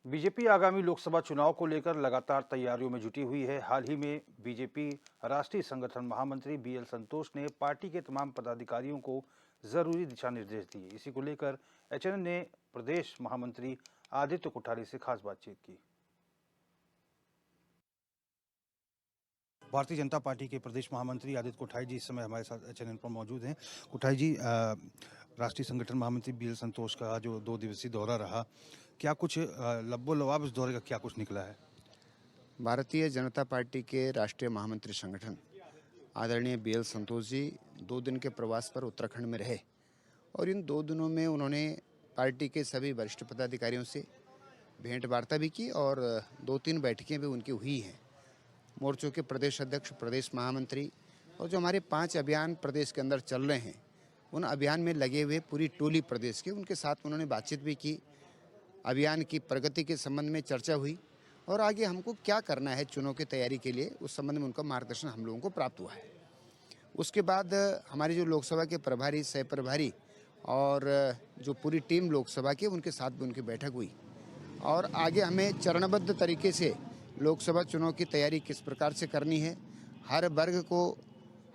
BJP आगामी लोकसभा चुनाव को लेकर लगातार तैयारियों में जुटी हुई है। हाल ही में बीजेपी राष्ट्रीय संगठन महामंत्री बीएल संतोष ने पार्टी के तमाम पदाधिकारियों को जरूरी दिशा निर्देश दिए। इसी को लेकर एचएनएन ने प्रदेश महामंत्री आदित्य कोठारी से खास बातचीत की। भारतीय जनता पार्टी के प्रदेश महामंत्री आदित्य कोठारी जी इस समय हमारे साथ एचएनएन पर मौजूद हैं। कोठारी जी, राष्ट्रीय संगठन महामंत्री बीएल संतोष का जो 2 दिवसीय दौरा रहा, क्या कुछ लब्बो लवाब इस दौरे का क्या कुछ निकला है? भारतीय जनता पार्टी के राष्ट्रीय महामंत्री संगठन आदरणीय बीएल संतोष जी 2 दिन के प्रवास पर उत्तराखंड में रहे और इन 2 दिनों में उन्होंने पार्टी के सभी वरिष्ठ पदाधिकारियों से भेंट वार्ता भी की और 2-3 बैठकें भी उनकी हुई हैं। मोर्चों के प्रदेश अध्यक्ष, प्रदेश महामंत्री और जो हमारे 5 अभियान प्रदेश के अंदर चल रहे हैं, उन अभियान में लगे हुए पूरी टोली प्रदेश के, उनके साथ उन्होंने बातचीत भी की। अभियान की प्रगति के संबंध में चर्चा हुई और आगे हमको क्या करना है चुनाव की तैयारी के लिए, उस संबंध में उनका मार्गदर्शन हम लोगों को प्राप्त हुआ है। उसके बाद हमारी जो लोकसभा के प्रभारी, सह प्रभारी और जो पूरी टीम लोकसभा की, उनके साथ भी उनकी बैठक हुई और आगे हमें चरणबद्ध तरीके से लोकसभा चुनाव की तैयारी किस प्रकार से करनी है, हर वर्ग को,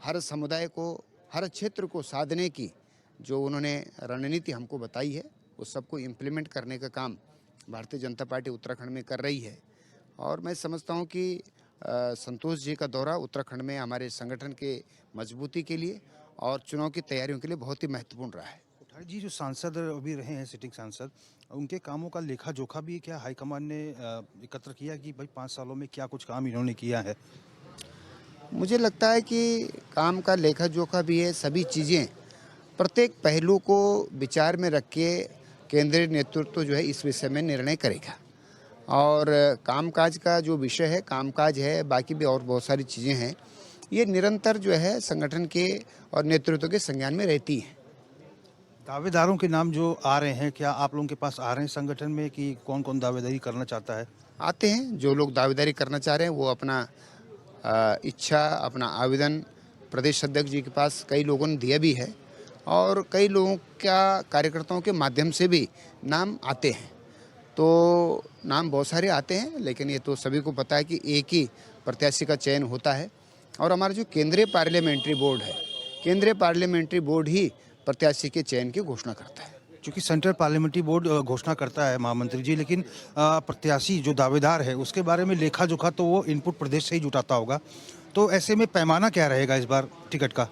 हर समुदाय को, हर क्षेत्र को साधने की जो उन्होंने रणनीति हमको बताई है, उस सबको इम्प्लीमेंट करने का काम भारतीय जनता पार्टी उत्तराखंड में कर रही है। और मैं समझता हूं कि संतोष जी का दौरा उत्तराखंड में हमारे संगठन के मजबूती के लिए और चुनाव की तैयारियों के लिए बहुत ही महत्वपूर्ण रहा है। कोठारी जी, जो सांसद अभी रहे हैं, सिटिंग सांसद, उनके कामों का लेखा जोखा भी क्या हाईकमान ने एकत्र किया कि भाई 5 सालों में क्या कुछ काम इन्होंने किया है? मुझे लगता है कि काम का लेखा जोखा भी है, सभी चीज़ें, प्रत्येक पहलू को विचार में रख के केंद्रीय नेतृत्व जो है इस विषय में निर्णय करेगा। और कामकाज का जो विषय है, कामकाज है, बाकी भी और बहुत सारी चीज़ें हैं, ये निरंतर जो है संगठन के और नेतृत्व के संज्ञान में रहती हैं। दावेदारों के नाम जो आ रहे हैं, क्या आप लोगों के पास आ रहे हैं संगठन में कि कौन कौन दावेदारी करना चाहता है? आते हैं, जो लोग दावेदारी करना चाह रहे हैं वो अपना इच्छा, अपना आवेदन प्रदेश अध्यक्ष जी के पास कई लोगों ने दिया भी है और कई लोगों का कार्यकर्ताओं के माध्यम से भी नाम आते हैं। तो नाम बहुत सारे आते हैं, लेकिन ये तो सभी को पता है कि एक ही प्रत्याशी का चयन होता है और हमारा जो केंद्रीय पार्लियामेंट्री बोर्ड है, केंद्रीय पार्लियामेंट्री बोर्ड ही प्रत्याशी के चयन की घोषणा करता है। क्योंकि सेंट्रल पार्लियामेंट्री बोर्ड घोषणा करता है महामंत्री जी, लेकिन प्रत्याशी जो दावेदार है उसके बारे में लेखा जोखा तो वो इनपुट प्रदेश से ही जुटाता होगा। तो ऐसे में पैमाना क्या रहेगा इस बार टिकट का?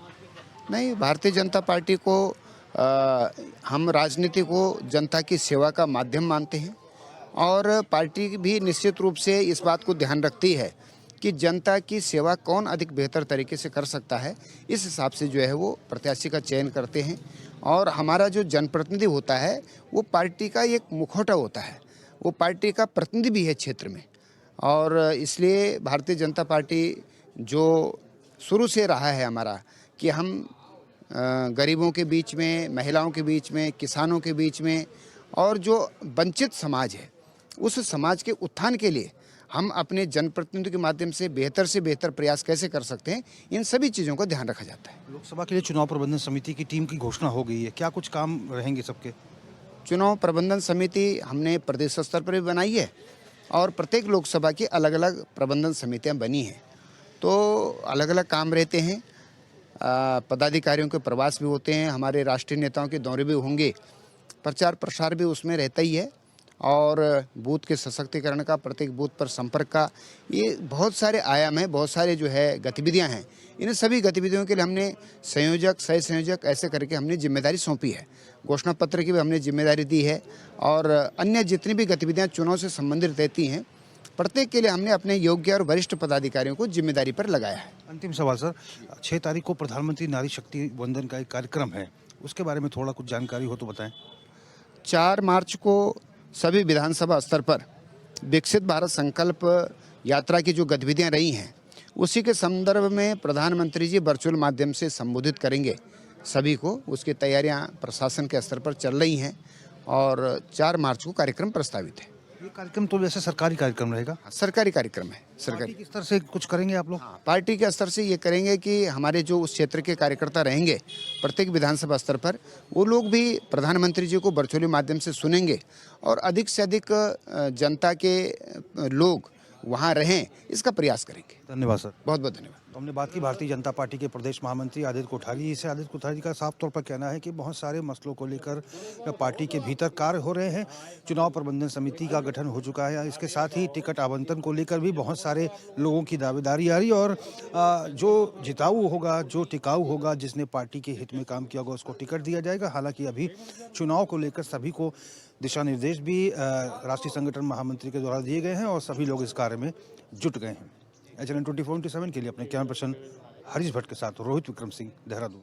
नहीं, भारतीय जनता पार्टी को हम राजनीति को जनता की सेवा का माध्यम मानते हैं और पार्टी भी निश्चित रूप से इस बात को ध्यान रखती है कि जनता की सेवा कौन अधिक बेहतर तरीके से कर सकता है, इस हिसाब से जो है वो प्रत्याशी का चयन करते हैं। और हमारा जो जनप्रतिनिधि होता है वो पार्टी का एक मुखौटा होता है, वो पार्टी का प्रतिनिधि भी है क्षेत्र में। और इसलिए भारतीय जनता पार्टी जो शुरू से रहा है हमारा कि हम गरीबों के बीच में, महिलाओं के बीच में, किसानों के बीच में और जो वंचित समाज है, उस समाज के उत्थान के लिए हम अपने जनप्रतिनिधियों के माध्यम से बेहतर प्रयास कैसे कर सकते हैं, इन सभी चीज़ों का ध्यान रखा जाता है। लोकसभा के लिए चुनाव प्रबंधन समिति की टीम की घोषणा हो गई है, क्या कुछ काम रहेंगे सबके? चुनाव प्रबंधन समिति हमने प्रदेश स्तर पर भी बनाई है और प्रत्येक लोकसभा की अलग अलग प्रबंधन समितियां बनी हैं। तो अलग अलग काम रहते हैं, पदाधिकारियों के प्रवास भी होते हैं, हमारे राष्ट्रीय नेताओं के दौरे भी होंगे, प्रचार प्रसार भी उसमें रहता ही है और बूथ के सशक्तिकरण का, प्रत्येक बूथ पर संपर्क का, ये बहुत सारे आयाम हैं, बहुत सारे जो है गतिविधियां हैं। इन सभी गतिविधियों के लिए हमने संयोजक, सह संयोजक ऐसे करके हमने जिम्मेदारी सौंपी है। घोषणा पत्र की भी हमने जिम्मेदारी दी है और अन्य जितनी भी गतिविधियां चुनाव से संबंधित रहती हैं, प्रत्येक के लिए हमने अपने योग्य और वरिष्ठ पदाधिकारियों को जिम्मेदारी पर लगाया है। अंतिम सवाल सर, 6 तारीख को प्रधानमंत्री नारी शक्ति वंदन का एक कार्यक्रम है, उसके बारे में थोड़ा कुछ जानकारी हो तो बताएं। 4 मार्च को सभी विधानसभा स्तर पर विकसित भारत संकल्प यात्रा की जो गतिविधियां रही हैं, उसी के संदर्भ में प्रधानमंत्री जी वर्चुअल माध्यम से संबोधित करेंगे सभी को। उसकी तैयारियां प्रशासन के स्तर पर चल रही हैं और 4 मार्च को कार्यक्रम प्रस्तावित है। ये कार्यक्रम तो वैसे सरकारी कार्यक्रम रहेगा। हाँ, सरकारी कार्यक्रम है, सरकारी। पार्टी किस तरह से कुछ करेंगे आप लोग? हाँ, पार्टी के स्तर से ये करेंगे कि हमारे जो उस क्षेत्र के कार्यकर्ता रहेंगे प्रत्येक विधानसभा स्तर पर, वो लोग भी प्रधानमंत्री जी को वर्चुअली माध्यम से सुनेंगे और अधिक से अधिक जनता के लोग वहाँ रहें, इसका प्रयास करेंगे। धन्यवाद सर। बहुत बहुत धन्यवाद। तो हमने बात की भारतीय जनता पार्टी के प्रदेश महामंत्री आदित्य कोठारी से। आदित्य कोठारी का साफ तौर पर कहना है कि बहुत सारे मसलों को लेकर पार्टी के भीतर कार्य हो रहे हैं। चुनाव प्रबंधन समिति का गठन हो चुका है। इसके साथ ही टिकट आवंटन को लेकर भी बहुत सारे लोगों की दावेदारी आ रही है और जो जिताऊ होगा, जो टिकाऊ होगा, जिसने पार्टी के हित में काम किया होगा, उसको टिकट दिया जाएगा। हालांकि अभी चुनाव को लेकर सभी को दिशा निर्देश भी राष्ट्रीय संगठन महामंत्री के द्वारा दिए गए हैं और सभी लोग इस कार्य में जुट गए हैं। HNN 24/7 के लिए अपने कैमरा पर्सन हरीश भट्ट के साथ रोहित विक्रम सिंह, देहरादून।